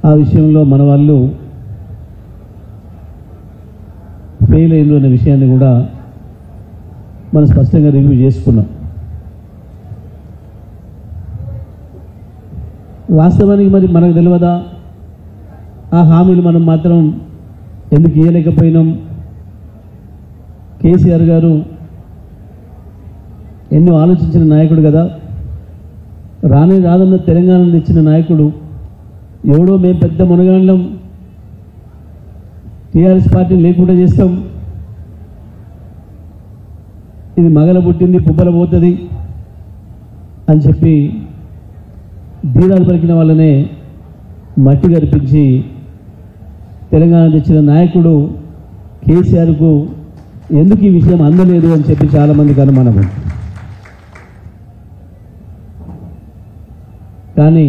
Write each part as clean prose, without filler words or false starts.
ఆ విషయంలో మన వాళ్ళు ఫెయిల్ అయ్యారు అనే విషయాన్ని కూడా మనం స్పష్టంగా రివ్యూ చేసుకున్నాం. వాస్తవానికి మరి మనకు తెలియదా ఆ హామీలు మనం మాత్రం ఎందుకు ఇవ్వలేకపోయినాం? కేసీఆర్ గారు ఎన్నో ఆలోచించిన నాయకుడు కదా, రాదన్న తెలంగాణను తెచ్చిన నాయకుడు. ఎవడో మేము పెద్ద మునగాండం టీఆర్ఎస్ పార్టీని లేకుండా చేస్తాం, ఇది మగల పుట్టింది పుబ్బల పోతుంది అని చెప్పి బీరాలు పలికిన వాళ్ళనే మట్టి గరిపించి తెలంగాణ తెచ్చిన నాయకుడు కేసీఆర్కు ఎందుకు ఈ విషయం అందలేదు అని చెప్పి చాలామందికి అనుమానం. కానీ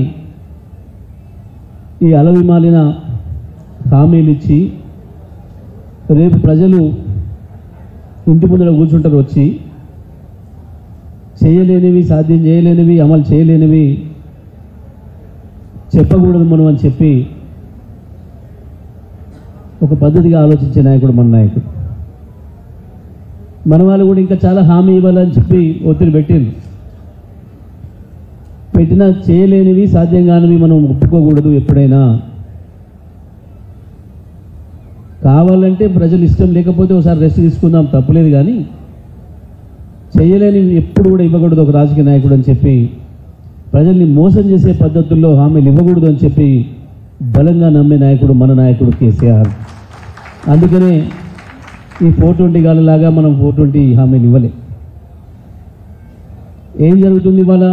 ఈ అలవిమాలిన హామీలు ఇచ్చి రేపు ప్రజలు ఇంటి ముందర కూర్చుంటారు, వచ్చి చేయలేనివి, సాధ్యం చేయలేనివి, అమలు చేయలేనివి చెప్పకూడదు మనం అని చెప్పి ఒక పద్ధతిగా ఆలోచించే నాయకుడు మన నాయకుడు. మన వాళ్ళు కూడా ఇంకా చాలా హామీ ఇవ్వాలని చెప్పి ఒత్తిడి పెట్టినా చేయలేనివి, సాధ్యం కానివి మనం ఒప్పుకోకూడదు. ఎప్పుడైనా కావాలంటే ప్రజలు ఇష్టం లేకపోతే ఒకసారి రెస్ట్ తీసుకుందాం, తప్పులేదు. కానీ చేయలేనివి ఎప్పుడు కూడా ఇవ్వకూడదు ఒక రాజకీయ నాయకుడు అని చెప్పి, ప్రజల్ని మోసం చేసే పద్ధతుల్లో హామీలు ఇవ్వకూడదు అని చెప్పి బలంగా నమ్మే నాయకుడు మన నాయకుడు కేసీఆర్. అందుకనే ఈ 420 గాలలాగా మనం 420 హామీలు ఇవ్వలే. ఏం జరుగుతుంది ఇవాళ?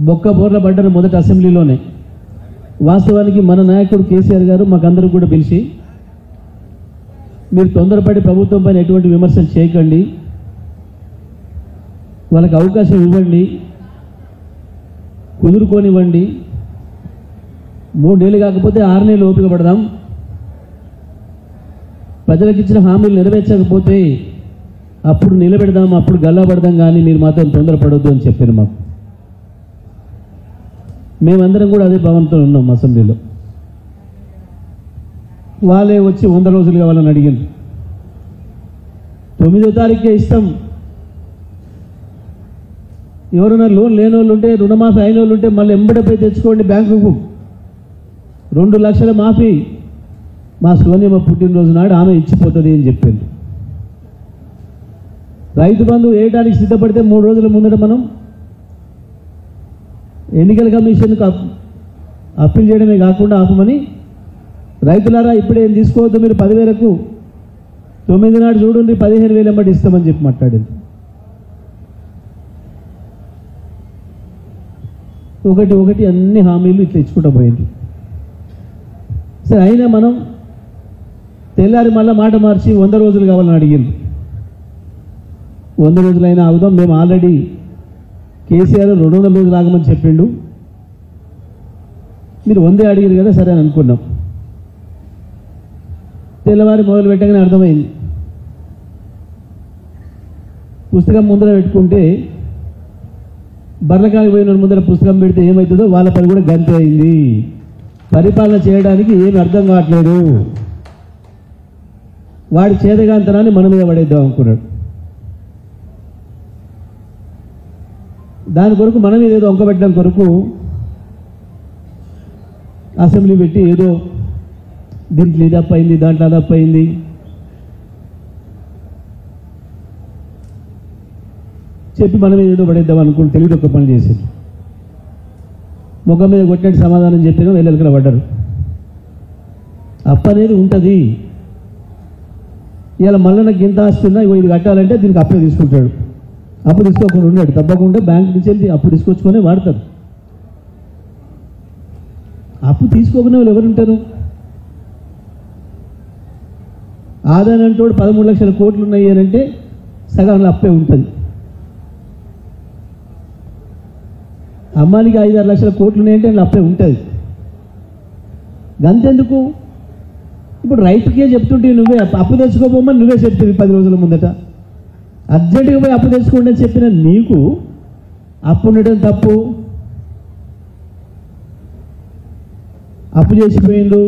బొక్క బోర్ల పడ్డారు మొదటి అసెంబ్లీలోనే. వాస్తవానికి మన నాయకుడు కేసీఆర్ గారు మాకందరూ కూడా పిలిచి, మీరు తొందరపడి ప్రభుత్వం పైన ఎటువంటి విమర్శలు చేయకండి, వాళ్ళకి అవకాశం ఇవ్వండి, కుదురుకోనివ్వండి, 3 నెలలు కాకపోతే 6 నెలలు ఓపిక పడదాం, ప్రజలకు ఇచ్చిన హామీలు నెరవేర్చకపోతే అప్పుడు నిలబెడదాం, అప్పుడు గల్లాపడదాం, కానీ మీరు మాత్రం తొందరపడొద్దు అని చెప్పారు మాకు. మేమందరం కూడా అదే భావనతో ఉన్నాం అసెంబ్లీలో. వాళ్ళే వచ్చి 100 రోజులు కావాలని అడిగింది. 9వ తారీఖే ఇస్తాం, ఎవరైనా లోన్ లేని వాళ్ళు ఉంటే, రుణమాఫీ అయిన వాళ్ళు ఉంటే మళ్ళీ ఎంబడిపోయి తెచ్చుకోండి బ్యాంకుకు, 2 లక్షల మాఫీ మా సోనియమ్మ పుట్టినరోజు నాడు ఆమె ఇచ్చిపోతుంది అని చెప్పింది. రైతు బంధు వేయడానికి సిద్ధపడితే 3 రోజుల ముందట మనం ఎన్నికల కమిషన్కు అప్పీల్ చేయడమే కాకుండా ఆపమని, రైతులారా ఇప్పుడే ఏం తీసుకోవద్దు, మీరు 10,000కు 9 నాడు చూడండి 15,000 ఎంబడి ఇస్తామని చెప్పి మాట్లాడింది. ఒకటి అన్ని హామీలు ఇట్లా ఇచ్చుకుంటూ పోయింది. సరే, అయినా మనం తెల్లారి మళ్ళీ మాట మార్చి 100 రోజులు కావాలని అడిగింది. 100 రోజులైనా అవుదాం, మేము ఆల్రెడీ కేసీఆర్ 200 రోజులు ఆగమని చెప్పిండు, మీరు 100 అడిగారు కదా సరే అని అనుకున్నాం. తెల్లవారి మొదలు పెట్టగానే అర్థమైంది, పుస్తకం ముందర పెట్టుకుంటే బర్రకాయలు పోయిన ముందర పుస్తకం పెడితే ఏమవుతుందో వాళ్ళ పని కూడా గంతే అయింది. పరిపాలన చేయడానికి ఏమి అర్థం కావట్లేదు, వాడి చేతగాంతనాన్ని మన మీద పడేద్దాం అనుకున్నాడు. దాని కొరకు మనం ఏదో వంకబెట్టడం కొరకు అసెంబ్లీ పెట్టి ఏదో దీంట్లో ఇది అప్పయింది, దాంట్లో అది అప్పయింది, చెప్పి మనం ఏదో పడేద్దాం అనుకుని తెలివి ఒక్క పని చేసేది. ముఖం మీద కొట్టినట్టు సమాధానం చెప్పినా వెళ్ళెలకల పడ్డారు. అప్పు అనేది ఉంటుంది. ఇలా మళ్ళీ నాకు ఇంత ఆస్తున్నా ఇది కట్టాలంటే దీనికి అప్పే తీసుకుంటాడు. అప్పు తీసుకోకుండా ఉన్నాడు, తప్పకుండా బ్యాంక్ నుంచి వెళ్ళి అప్పు తీసుకొచ్చుకొని వాడతారు. అప్పు తీసుకోకుండా వాళ్ళు ఎవరుంటారు? ఆదాయం అంటోడు 13 లక్షల కోట్లు ఉన్నాయి అని అంటే సగంలో అప్పే ఉంటుంది. అమ్మానికి 5-6 లక్షల కోట్లు ఉన్నాయంటే అందులో అప్పే ఉంటుంది. గంతెందుకు? ఇప్పుడు రైతుకే చెప్తుంటే నువ్వే అప్పు తెచ్చుకోబోమని నువ్వే చెప్తుంది 10 రోజుల ముందట. అర్జెంటుగా పోయి అప్పు తెచ్చుకోండి అని చెప్పిన నీకు అప్పు ఉండటం తప్పు, అప్పు చేసిపోయిండు,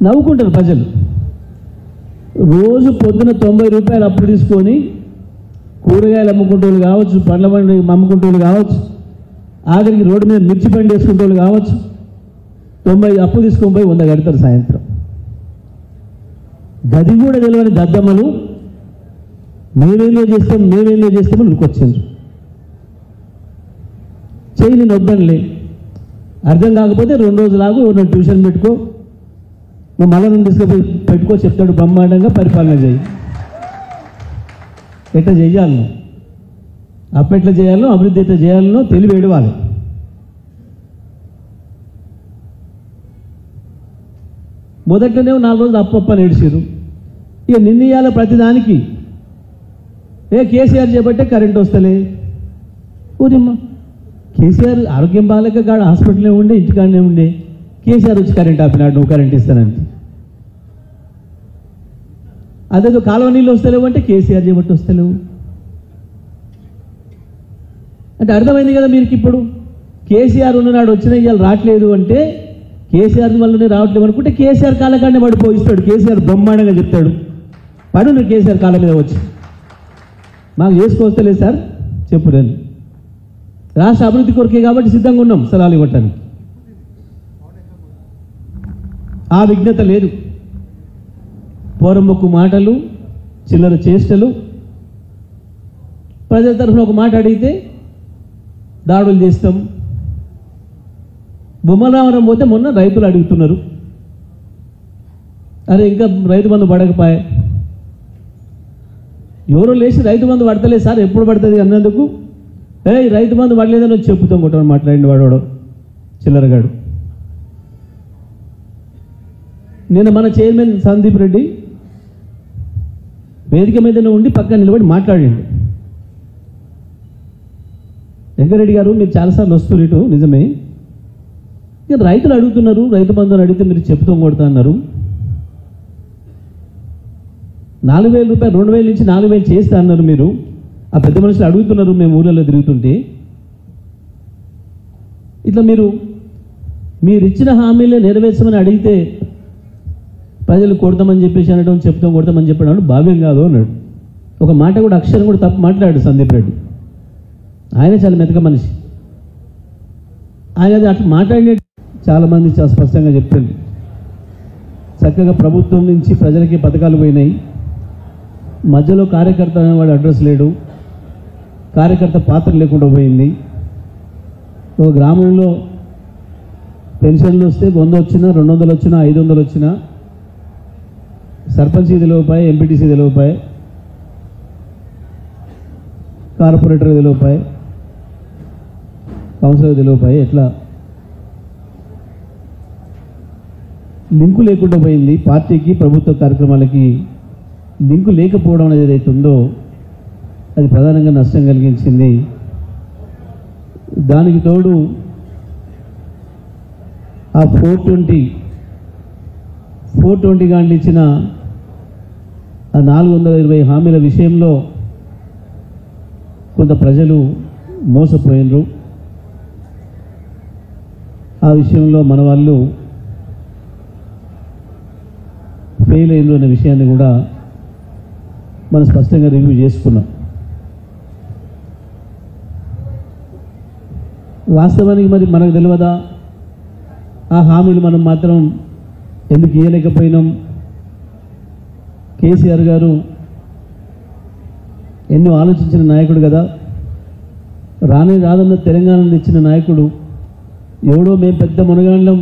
నవ్వుకుంటారు ప్రజలు. రోజు పొద్దున 90 రూపాయలు అప్పు తీసుకొని కూరగాయలు అమ్ముకుంటోళ్ళు కావచ్చు, పండ్ల బండి అమ్ముకుంటోళ్ళు కావచ్చు, ఆఖరికి రోడ్డు మీద మిర్చి బండి వేసుకుంటోళ్ళు కావచ్చు, 90 అప్పు తీసుకొని పోయి 100 కడతారు సాయంత్రం. గది కూడా తెలియని దద్దమ్మలు మేమేందో చేస్తామని ఉరికొచ్చిండ్రు. చేయి నేను వద్దనులే, అర్థం కాకపోతే 2 రోజులాగు నువ్వు ట్యూషన్ పెట్టుకో, నువ్వు మళ్ళీ నువ్వు తీసుకుపోయి పెట్టుకో, చెప్తాడు బ్రహ్మాండంగా పరిపాలన చేయి. ఎట్లా చేయాలనో, అప్పెట్లా చేయాలనో, అభివృద్ధి ఎట్లా చేయాలనో తెలివి ఏడవాలి. మొదట్లోనే 4 రోజులు అప్పని ఏడిచారు. ఇక నిన్నయాల ప్రతిదానికి కేసీఆర్ చేపట్టే కరెంట్ వస్తలే. ఊరిమ్మ కేసీఆర్ ఆరోగ్యం బాగాలేక కాడ హాస్పిటల్లో ఉండే, ఇంటికాడనే ఉండే, కేసీఆర్ వచ్చి కరెంట్ ఆపినాడు, నువ్వు కరెంట్ ఇస్తానంటే. అదే కాలువ నీళ్ళు వస్తలేవు అంటే కేసీఆర్ చేపట్టి వస్తలేవు అంటే అర్థమైంది కదా మీకు. ఇప్పుడు కేసీఆర్ ఉన్ననాడు వచ్చిన ఇవాళ రావట్లేదు అంటే కేసీఆర్ వల్లనే రావట్లేదు అనుకుంటే కేసీఆర్ కాళ్ళకాడనే పడిపోయిస్తాడు. కేసీఆర్ బ్రహ్మాండంగా చెప్తాడు, పడు నువ్వు కేసీఆర్ కాళ్ళ మీద వచ్చి మాకు చేసుకోవస్తలేదు సార్ చెప్పు. నేను రాష్ట్ర అభివృద్ధి కొరకే కాబట్టి సిద్ధంగా ఉన్నాం సలహాలు ఇవ్వటానికి. ఆ విఘ్నత లేదు. పోరంబొక్కు మాటలు, చిల్లర చేష్టలు, ప్రజల తరఫున ఒక మాట అడిగితే దాడులు చేస్తాం. బొమ్మరావరం పోతే మొన్న రైతులు అడుగుతున్నారు, అరే ఇంకా రైతు బంధు పడకపోయే, ఎవరో లేచి రైతు బంధు పడతలేదు సార్ ఎప్పుడు పడుతుంది అన్నందుకు, రైతు బంధు పడలేదని చెప్పుతాం కొట్టమని మాట్లాడింది వాడు చిల్లరగాడు. నిన్న మన చైర్మన్ సందీప్ రెడ్డి వేదిక మీదనే ఉండి పక్కన నిలబడి మాట్లాడిండు. వెంకరెడ్డి గారు మీరు చాలాసార్లు వస్తున్నారు ఇటు, నిజమే, ఇక రైతులు అడుగుతున్నారు, రైతు బంధువులు అడిగితే మీరు చెప్తాం కొడతా అన్నారు. 4,000 రూపాయలు 2,000 నుంచి 4,000 చేస్తా అన్నారు మీరు. ఆ పెద్ద మనుషులు అడుగుతున్నారు మేము ఊళ్ళలో తిరుగుతుంటే. ఇట్లా మీరు ఇచ్చిన హామీలే నెరవేర్చమని అడిగితే ప్రజలు కొడతామని చెప్పేసి అనడం, చెప్తాం కొడతామని చెప్పడం భావ్యం కాదు అన్నాడు. ఒక మాట కూడా అక్షరం కూడా తప్పు మాట్లాడాడు సందీప్ రెడ్డి. ఆయన చాలా మెతక మనిషి. ఆయన అట్లా మాట్లాడిన చాలామంది చాలా స్పష్టంగా చెప్పింది. చక్కగా ప్రభుత్వం నుంచి ప్రజలకి పథకాలు పోయినాయి, మధ్యలో కార్యకర్త అనేవాడు అడ్రస్ లేడు, కార్యకర్త పాత్ర లేకుండా పోయింది. ఒక గ్రామంలో పెన్షన్లు వస్తే 100 వచ్చినా 200 వచ్చినా 500 వచ్చినా సర్పంచ్ తెలియపాయి, ఎంపీటీసీ తెలియపాయి, కార్పొరేటర్ తెలియపాయి, కౌన్సిలర్ తెలియపాయి. ఎట్లా లింకు లేకుండా పోయింది. పార్టీకి ప్రభుత్వ కార్యక్రమాలకి లింకు లేకపోవడం అనేది ఏదైతే ఉందో అది ప్రధానంగా నష్టం కలిగించింది. దానికి తోడు ఆ 420 గాండ్లు ఇచ్చిన ఆ 420 హామీల విషయంలో కొంత ప్రజలు మోసపోయినరు. ఆ విషయంలో మన వాళ్ళు ఫెయిల్ అయినరు అనే విషయాన్ని కూడా మనం స్పష్టంగా రివ్యూ చేసుకున్నాం. వాస్తవానికి మరి మనకు తెలియదా ఆ హామీలు మనం మాత్రం ఎందుకు ఇవ్వలేకపోయినాం? కేసీఆర్ గారు ఎన్నో ఆలోచించిన నాయకుడు కదా, రాదన్న తెలంగాణ తెచ్చిన నాయకుడు. ఎవడో మేము పెద్ద మునగాండం